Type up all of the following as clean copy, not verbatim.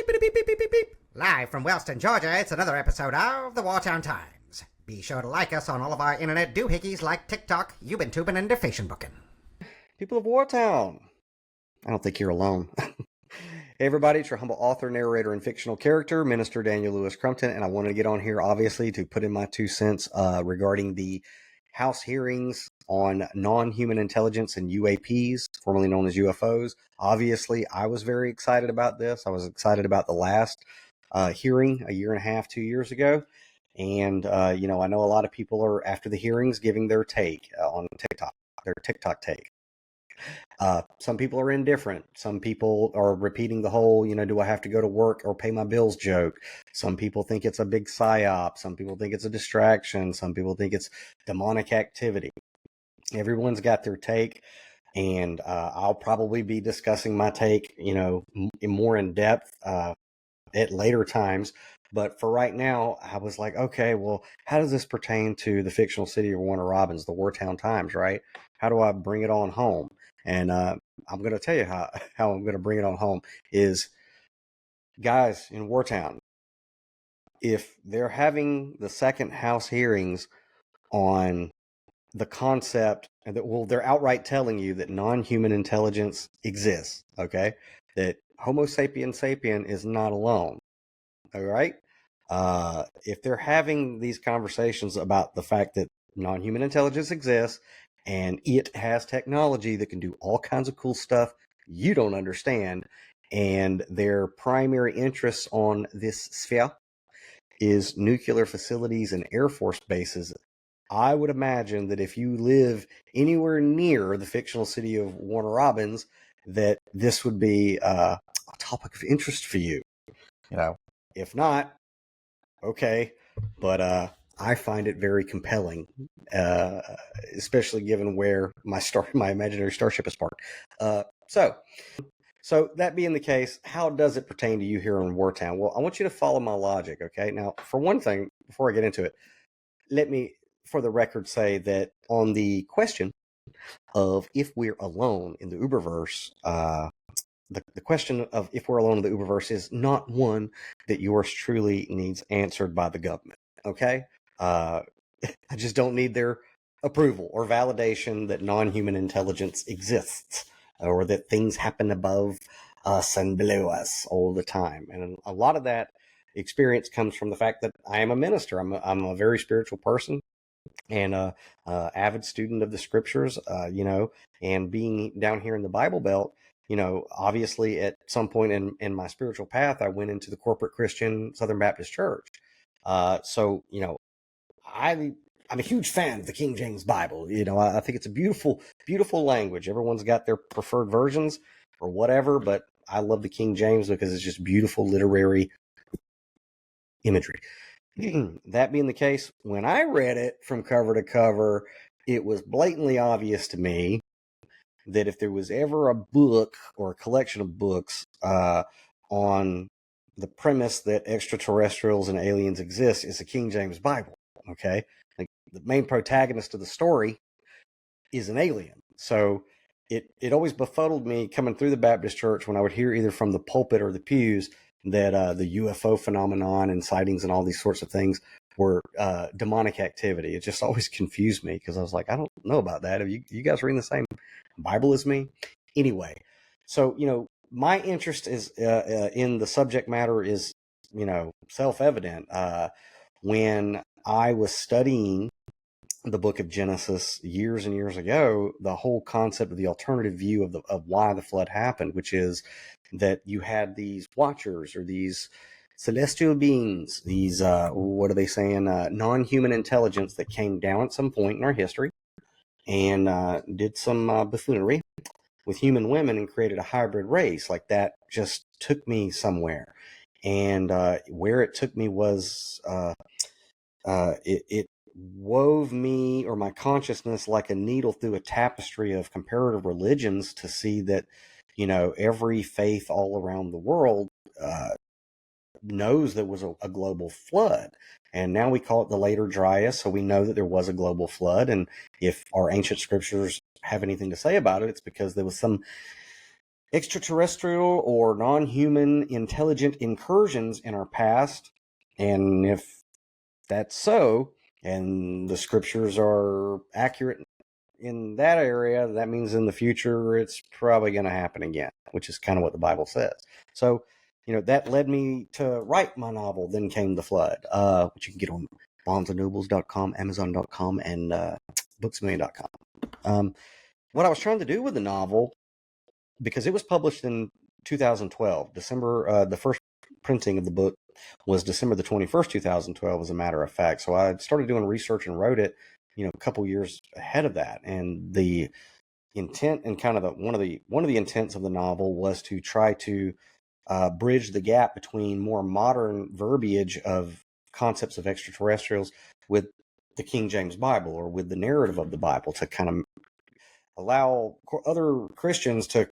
Beep, beep, beep, beep, beep, beep. Live from Wellston, Georgia, it's another episode of the Wartown Times. Be sure to like us on all of our internet doohickeys like TikTok, YouTubing, and defation booking. People of Wartown, I don't think you're alone. Hey everybody, it's your humble author, narrator, and fictional character, Minister Daniel Lewis Crumpton, and I wanted to get on here, obviously, to put in my 2 cents regarding the House hearings on non-human intelligence and UAPs, formerly known as UFOs. Obviously, I was very excited about this. I was excited about the last hearing a year and a half, 2 years ago. And, I know a lot of people are, after the hearings, giving their take on TikTok, their TikTok take. Some people are indifferent. Some people are repeating the whole, do I have to go to work or pay my bills joke. Some people think it's a big psyop. Some people think it's a distraction. Some people think it's demonic activity. Everyone's got their take, and I'll probably be discussing my take, more in depth at later times. But for right now, I was like, okay, well, how does this pertain to the fictional city of Warner Robins, the Wartown Times, right? How do I bring it on home? And I'm going to tell you how I'm going to bring it on home is, guys, in Wartown, if they're having the second House hearings on the concept, and they're outright telling you that non-human intelligence exists, okay? That Homo sapien sapien is not alone, all right? If they're having these conversations about the fact that non-human intelligence exists, and it has technology that can do all kinds of cool stuff you don't understand, and their primary interests on this sphere is nuclear facilities and Air Force bases, I would imagine that if you live anywhere near the fictional city of Warner Robins, that this would be a topic of interest for you. If not, okay, but I find it very compelling, especially given where my imaginary starship is parked. So that being the case, how does it pertain to you here in Wartown? Well, I want you to follow my logic, okay? Now, for one thing, before I get into it, let me, for the record, say that on the question of if we're alone in the Uberverse, the question of if we're alone in the Uberverse is not one that yours truly needs answered by the government, okay? I just don't need their approval or validation that non-human intelligence exists or that things happen above us and below us all the time. And a lot of that experience comes from the fact that I am a minister. I'm a very spiritual person and a avid student of the scriptures, and being down here in the Bible Belt, obviously at some point in my spiritual path, I went into the corporate Christian Southern Baptist Church. So, I'm a huge fan of the King James Bible. I think it's a beautiful, beautiful language. Everyone's got their preferred versions or whatever, but I love the King James because it's just beautiful literary imagery. That being the case, when I read it from cover to cover, it was blatantly obvious to me that if there was ever a book or a collection of books on the premise that extraterrestrials and aliens exist, it's a King James Bible, okay? Like, the main protagonist of the story is an alien. So it always befuddled me coming through the Baptist church when I would hear either from the pulpit or the pews that the UFO phenomenon and sightings and all these sorts of things were demonic activity. It just always confused me because I was like, I don't know about that. Have you guys reading the same Bible as me? Anyway, so, my interest is in the subject matter is, self-evident. When I was studying the book of Genesis years and years ago, the whole concept of the alternative view of why the flood happened, which is that you had these watchers or these celestial beings, these, what are they saying, non-human intelligence that came down at some point in our history and did some buffoonery with human women and created a hybrid race. Like, that just took me somewhere. And where it took me was it wove me or my consciousness like a needle through a tapestry of comparative religions to see that, every faith all around the world knows there was a global flood. And now we call it the later Dryas, so we know that there was a global flood. And if our ancient scriptures have anything to say about it, it's because there was some extraterrestrial or non-human intelligent incursions in our past? And if that's so, and the scriptures are accurate in that area, that means in the future it's probably going to happen again, which is kind of what the Bible says. So, that led me to write my novel, Then Came the Flood, which you can get on barnesandnobles.com, amazon.com, and booksmillion.com. What I was trying to do with the novel, because it was published in 2012, December, the first printing of the book was December the 21st, 2012, as a matter of fact. So I started doing research and wrote it, a couple years ahead of that. And the intent and kind of one of the intents of the novel was to try to bridge the gap between more modern verbiage of concepts of extraterrestrials with the King James Bible, or with the narrative of the Bible, to kind of allow other Christians to,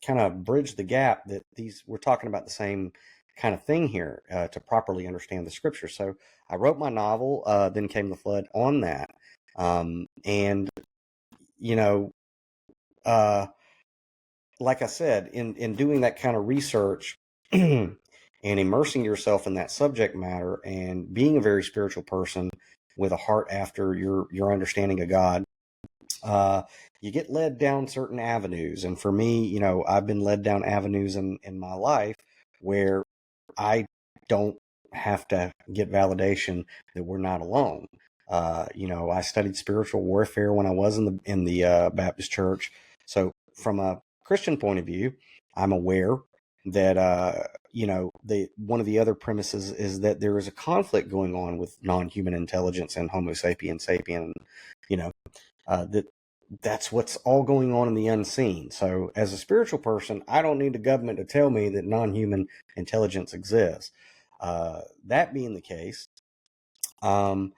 kind of bridge the gap that we're talking about the same kind of thing here, to properly understand the scripture. So I wrote my novel, Then Came the Flood, on that. And, like I said, in doing that kind of research and immersing yourself in that subject matter, and being a very spiritual person with a heart after your understanding of God, you get led down certain avenues. And for me, I've been led down avenues in my life where I don't have to get validation that we're not alone. I studied spiritual warfare when I was in the Baptist church. So from a Christian point of view, I'm aware that one of the other premises is that there is a conflict going on with non-human intelligence and Homo sapiens sapien. That's what's all going on in the unseen. So as a spiritual person, I don't need the government to tell me that non-human intelligence exists. That being the case, I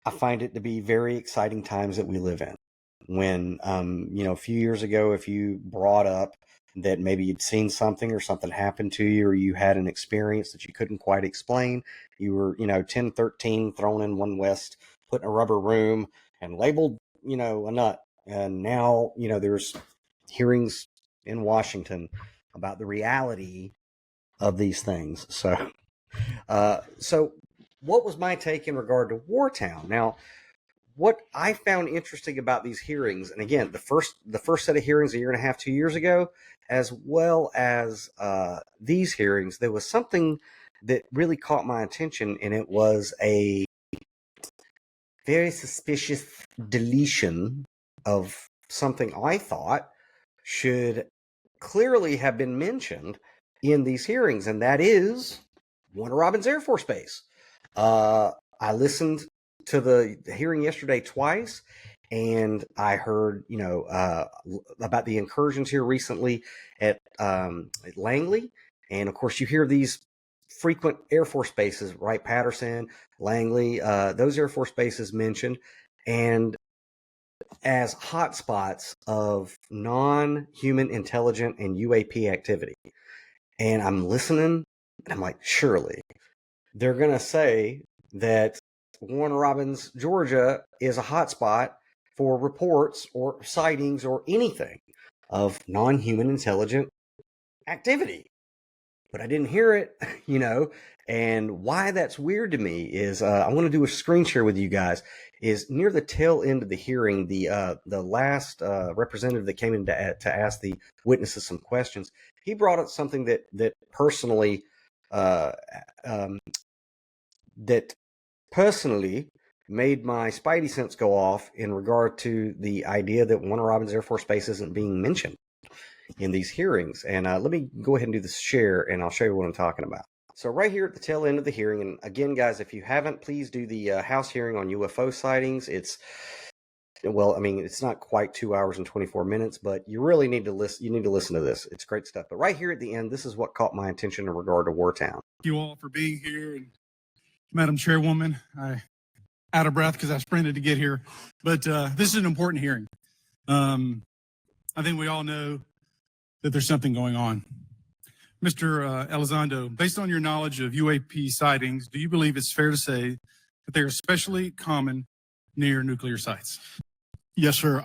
find it to be very exciting times that we live in. When, a few years ago, if you brought up that maybe you'd seen something, or something happened to you, or you had an experience that you couldn't quite explain, you were, 1013, thrown in one West, put in a rubber room, and labeled, a nut. And now, there's hearings in Washington about the reality of these things. So what was my take in regard to Wartown? Now, what I found interesting about these hearings, and again, the first set of hearings a year and a half, 2 years ago, as well as these hearings, there was something that really caught my attention, and it was a very suspicious deletion of something I thought should clearly have been mentioned in these hearings, and that is Warner Robins Air Force Base. I listened to the hearing yesterday twice, and I heard, about the incursions here recently at Langley. And of course, you hear these frequent Air Force bases, right? Patterson, Langley, those Air Force bases mentioned, and as hotspots of non-human intelligent and UAP activity. And I'm listening, and I'm like, surely they're going to say that Warner Robins, Georgia is a hotspot for reports or sightings or anything of non-human intelligent activity. But I didn't hear it, and why that's weird to me is, I want to do a screen share with you guys, is near the tail end of the hearing, the last representative that came in to ask the witnesses some questions, he brought up something that personally made my spidey sense go off in regard to the idea that Warner Robins Air Force Base isn't being mentioned in these hearings. And let me go ahead and do this share, and I'll show you what I'm talking about. So right here at the tail end of the hearing, and again, guys, if you haven't, please do the House hearing on UFO sightings. It's not quite 2 hours and 24 minutes, but you really need to listen. You need to listen to this. It's great stuff. But right here at the end, this is what caught my attention in regard to Wartown. Thank you all for being here. And Madam Chairwoman, I'm out of breath because I sprinted to get here, but this is an important hearing. I think we all know that there's something going on. Mr. Elizondo, based on your knowledge of UAP sightings, do you believe it's fair to say that they are especially common near nuclear sites? Yes, sir.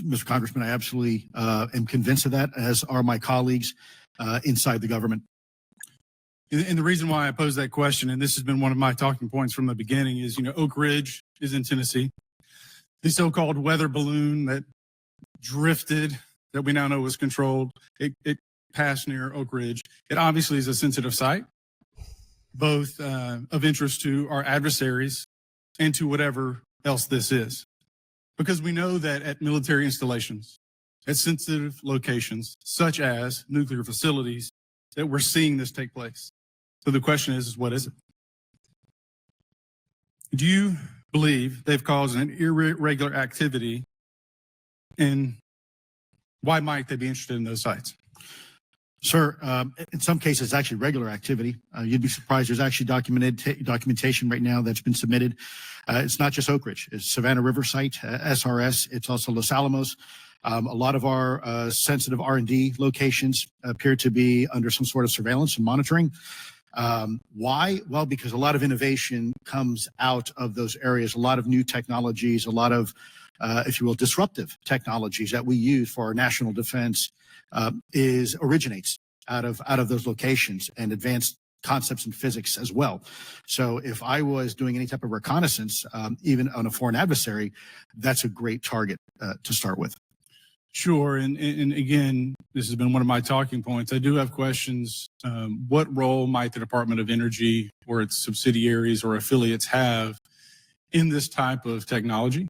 Mr. Congressman, I absolutely am convinced of that, as are my colleagues inside the government. And the reason why I pose that question, and this has been one of my talking points from the beginning, is, Oak Ridge is in Tennessee. The so-called weather balloon that drifted, that we now know was controlled, it passed near Oak Ridge. It obviously is a sensitive site, both of interest to our adversaries and to whatever else this is. Because we know that at military installations, at sensitive locations, such as nuclear facilities, that we're seeing this take place. So the question is what is it? Do you believe they've caused an irregular activity, and why might they be interested in those sites? Sir, in some cases, it's actually regular activity. You'd be surprised. There's actually documentation right now that's been submitted. It's not just Oak Ridge. It's Savannah River Site, SRS. It's also Los Alamos. A lot of our sensitive R&D locations appear to be under some sort of surveillance and monitoring. Why? Well, because a lot of innovation comes out of those areas, a lot of new technologies, a lot of, if you will, disruptive technologies that we use for our national defense originates out of those locations, and advanced concepts in physics as well. So if I was doing any type of reconnaissance, even on a foreign adversary, that's a great target to start with. Sure. And again, this has been one of my talking points. I do have questions. What role might the Department of Energy or its subsidiaries or affiliates have in this type of technology,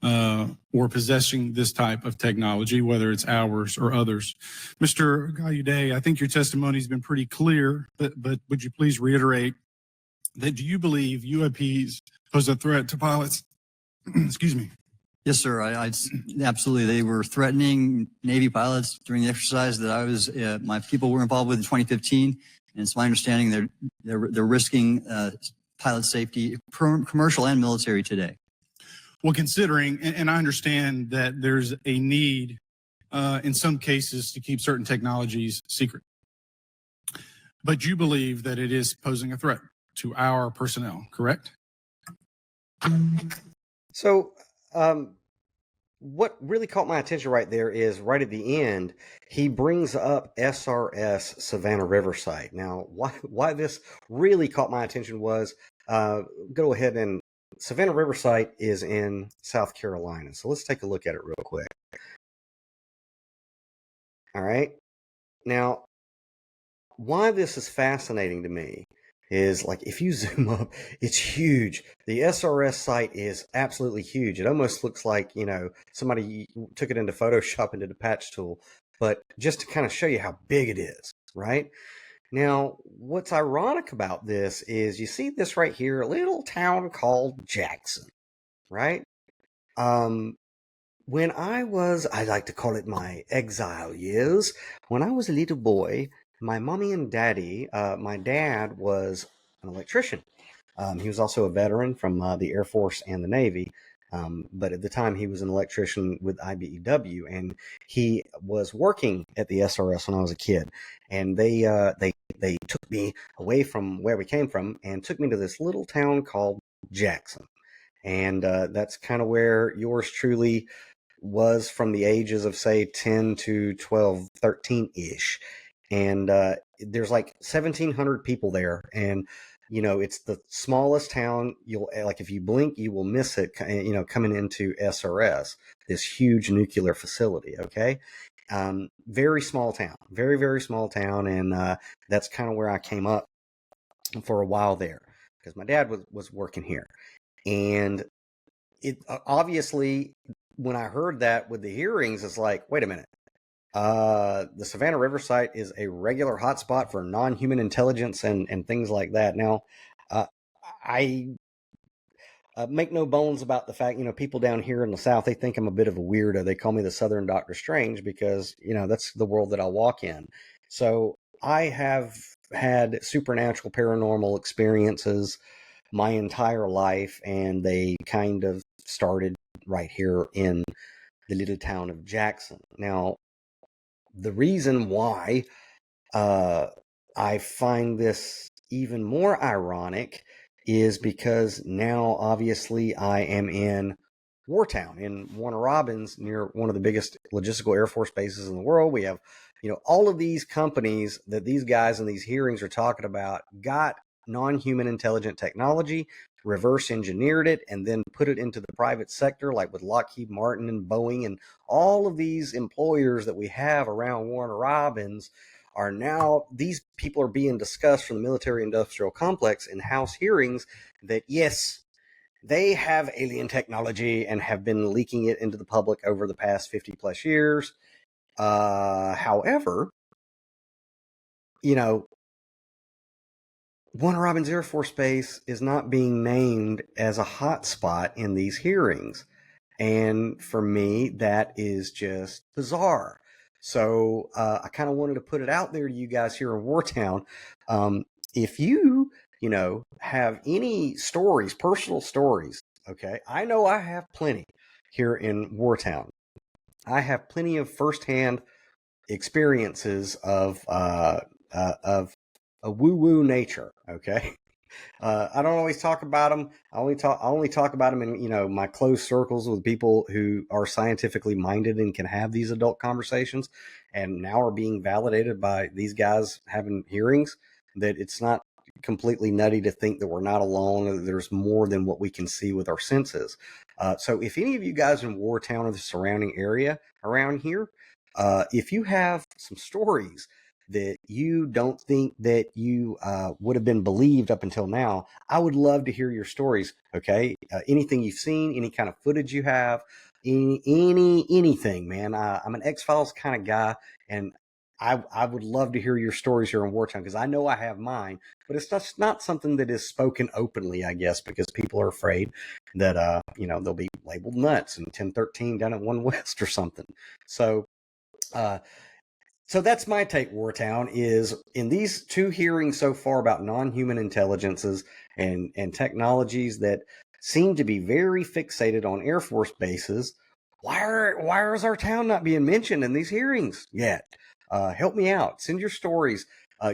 or possessing this type of technology, whether it's ours or others? Mr. Gallaudet, I think your testimony has been pretty clear, but would you please reiterate that do you believe UAPs pose a threat to pilots? Excuse me. Yes, sir. I absolutely. They were threatening Navy pilots during the exercise that I was, my people were involved with in 2015. And it's my understanding they're risking pilot safety, commercial and military today. Well, considering, and I understand that there's a need in some cases to keep certain technologies secret, but you believe that it is posing a threat to our personnel, correct? So, what really caught my attention right there is right at the end, he brings up SRS Savannah River Site. Now, why this really caught my attention was, go ahead, and Savannah River Site is in South Carolina. So let's take a look at it real quick. All right. Now, why this is fascinating to me is, like, if you zoom up, it's huge. The SRS site is absolutely huge. It almost looks like, somebody took it into Photoshop and did a patch tool, but just to kind of show you how big it is, right? Now, what's ironic about this is you see this right here, a little town called Jackson, right? When I like to call it my exile years, when I was a little boy, my mommy and daddy, my dad was an electrician. He was also a veteran from the Air Force and the Navy. But at the time he was an electrician with IBEW, and he was working at the SRS when I was a kid. And they took me away from where we came from and took me to this little town called Jackson. And that's kind of where yours truly was from the ages of, say, 10 to 12, 13-ish. And there's like 1,700 people there. And, it's the smallest town. You'll, like, if you blink, you will miss it, coming into SRS, this huge nuclear facility. Okay. Very small town, very, very small town. And that's kind of where I came up for a while there, because my dad was working here. And it obviously, when I heard that with the hearings, it's like, wait a minute. The Savannah River Site is a regular hotspot for non-human intelligence and things like that. Now, I make no bones about the fact, people down here in the South, they think I'm a bit of a weirdo. They call me the Southern Doctor Strange because, that's the world that I walk in. So I have had supernatural paranormal experiences my entire life, and they kind of started right here in the little town of Jackson. Now, the reason why I find this even more ironic is because now, obviously, I am in Wartown in Warner Robins, near one of the biggest logistical Air Force bases in the world. We have, all of these companies that these guys in these hearings are talking about got non-human intelligent technology, reverse engineered it, and then put it into the private sector, like with Lockheed Martin and Boeing and all of these employers that we have around Warner Robins. Are now, these people are being discussed from the military industrial complex in House hearings that, yes, they have alien technology and have been leaking it into the public over the past 50 plus years. However, Warner Robins Air Force Base is not being named as a hot spot in these hearings. And for me, that is just bizarre. So I kind of wanted to put it out there to you guys here in Wartown. If you, have any stories, personal stories, okay, I know I have plenty here in Wartown. I have plenty of firsthand experiences of a woo-woo nature, okay? I don't always talk about them. I only talk about them in, my close circles with people who are scientifically minded and can have these adult conversations, and now are being validated by these guys having hearings, that it's not completely nutty to think that we're not alone, or that there's more than what we can see with our senses. So if any of you guys in Wartown or the surrounding area around here, if you have some stories that you don't think that you would have been believed up until now, I would love to hear your stories. Okay, anything you've seen, any kind of footage you have, anything, man. I'm an X-Files kind of guy, and I would love to hear your stories here in Wartime, because I know I have mine, but it's just not something that is spoken openly, I guess, because people are afraid that they'll be labeled nuts and 1013 down at One West or something. So that's my take, Wartown, is in these two hearings so far about non-human intelligences and technologies that seem to be very fixated on Air Force bases. Why is our town not being mentioned in these hearings yet? Help me out. Send your stories.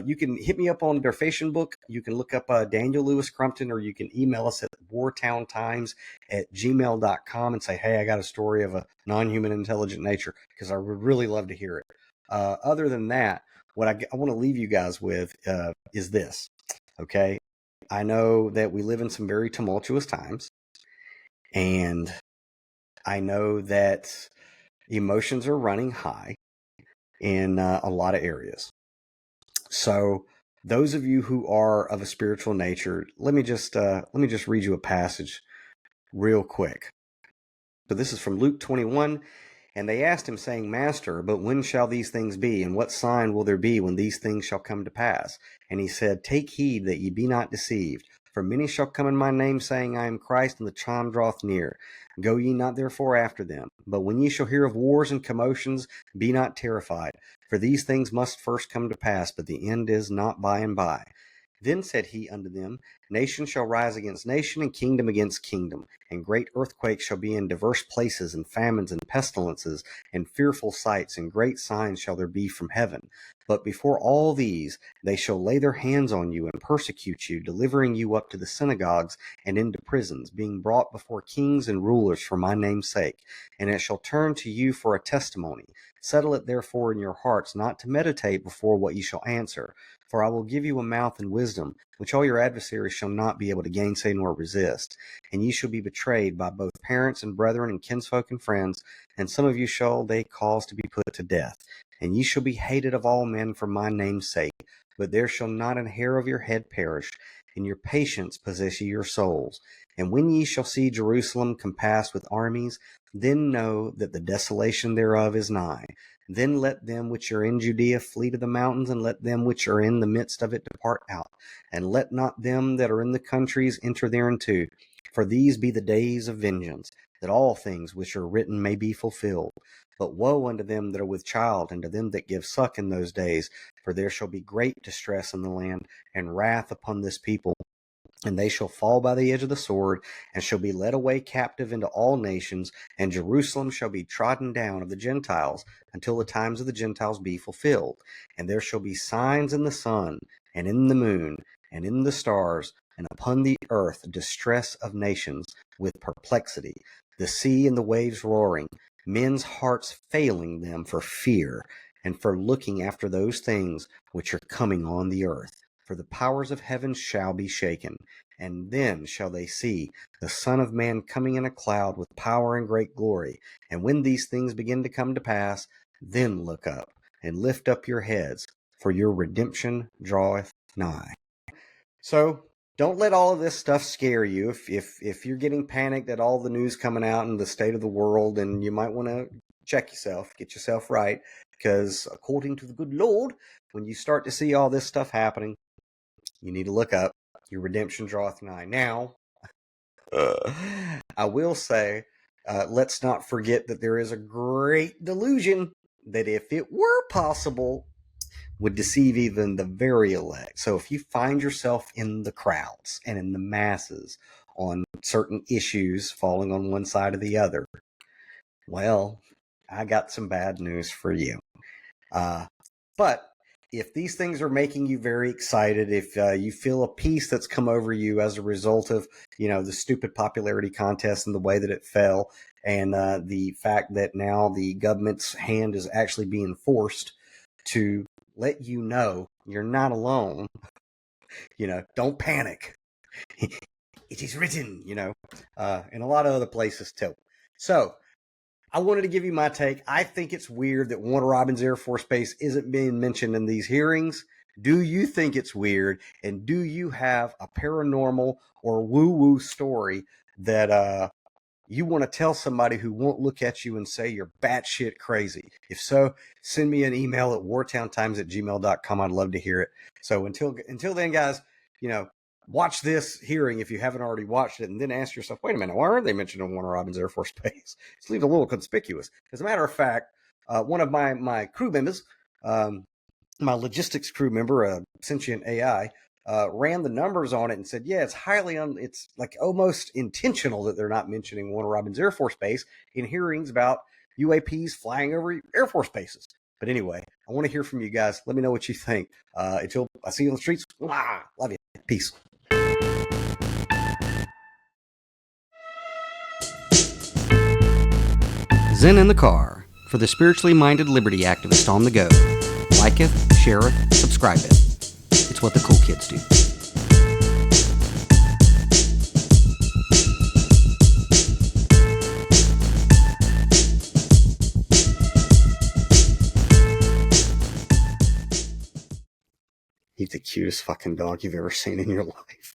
You can hit me up on their Facebook. You can look up Daniel Lewis Crumpton, or you can email us at wartowntimes@gmail.com and say, hey, I got a story of a non-human intelligent nature, because I would really love to hear it. Other than that, what I want to leave you guys with is this, okay? I know that we live in some very tumultuous times, and I know that emotions are running high in a lot of areas. So those of you who are of a spiritual nature, let me just read you a passage real quick. So this is from Luke 21. And they asked him, saying, Master, but when shall these things be? And what sign will there be when these things shall come to pass? And he said, Take heed that ye be not deceived. For many shall come in my name, saying, I am Christ, and the time draweth near. Go ye not therefore after them. But when ye shall hear of wars and commotions, be not terrified. For these things must first come to pass, but the end is not by and by. Then said he unto them, Nation shall rise against nation, and kingdom against kingdom, and great earthquakes shall be in diverse places, and famines and pestilences, and fearful sights, and great signs shall there be from heaven. But before all these they shall lay their hands on you, and persecute you, delivering you up to the synagogues and into prisons, being brought before kings and rulers for my name's sake. And it shall turn to you for a testimony. Settle it therefore in your hearts, not to meditate before what ye shall answer. For I will give you a mouth and wisdom, which all your adversaries shall not be able to gainsay nor resist. And ye shall be betrayed by both parents and brethren and kinsfolk and friends, and some of you shall they cause to be put to death. And ye shall be hated of all men for my name's sake. But there shall not an hair of your head perish. In your patience possess ye your souls. And when ye shall see Jerusalem compassed with armies, then know that the desolation thereof is nigh. Then let them which are in Judea flee to the mountains, and let them which are in the midst of it depart out. And let not them that are in the countries enter thereinto. For these be the days of vengeance, that all things which are written may be fulfilled. But woe unto them that are with child, and to them that give suck in those days, for there shall be great distress in the land, and wrath upon this people. And they shall fall by the edge of the sword, and shall be led away captive into all nations, and Jerusalem shall be trodden down of the Gentiles, until the times of the Gentiles be fulfilled. And there shall be signs in the sun, and in the moon, and in the stars, and upon the earth distress of nations with perplexity, the sea and the waves roaring, men's hearts failing them for fear, and for looking after those things which are coming on the earth. For the powers of heaven shall be shaken, and then shall they see the Son of Man coming in a cloud with power and great glory. And when these things begin to come to pass, then look up and lift up your heads, for your redemption draweth nigh. So don't let all of this stuff scare you. If you're getting panicked at all the news coming out and the state of the world, and you might want to check yourself, get yourself right, because according to the good Lord, when you start to see all this stuff happening, you need to look up. Your redemption draweth nigh. Now, I will say, let's not forget that there is a great delusion that if it were possible, would deceive even the very elect. So if you find yourself in the crowds and in the masses on certain issues falling on one side or the other, well, I got some bad news for you. But if these things are making you very excited, if you feel a peace that's come over you as a result of, the stupid popularity contest and the way that it fell, and the fact that now the government's hand is actually being forced to let you know you're not alone, don't panic. It is written, in a lot of other places too. So I wanted to give you my take. I think it's weird that Warner Robins Air Force Base isn't being mentioned in these hearings. Do you think it's weird? And do you have a paranormal or woo-woo story that you want to tell somebody who won't look at you and say you're batshit crazy? If so, send me an email at wartowntimes@gmail.com. I'd love to hear it. So until then, guys, watch this hearing if you haven't already watched it, and then ask yourself, wait a minute, why aren't they mentioning Warner Robins Air Force Base? It's leave it a little conspicuous. As a matter of fact, one of my crew members, my logistics crew member, Sentient AI, ran the numbers on it and said, yeah, it's like almost intentional that they're not mentioning Warner Robins Air Force Base in hearings about UAPs flying over Air Force bases. But anyway, I want to hear from you guys. Let me know what you think. Until I see you on the streets, love you. Peace. Zen in the car, for the spiritually minded liberty activist on the go. Liketh, shareth, subscribeth. It's what the cool kids do. He's the cutest fucking dog you've ever seen in your life.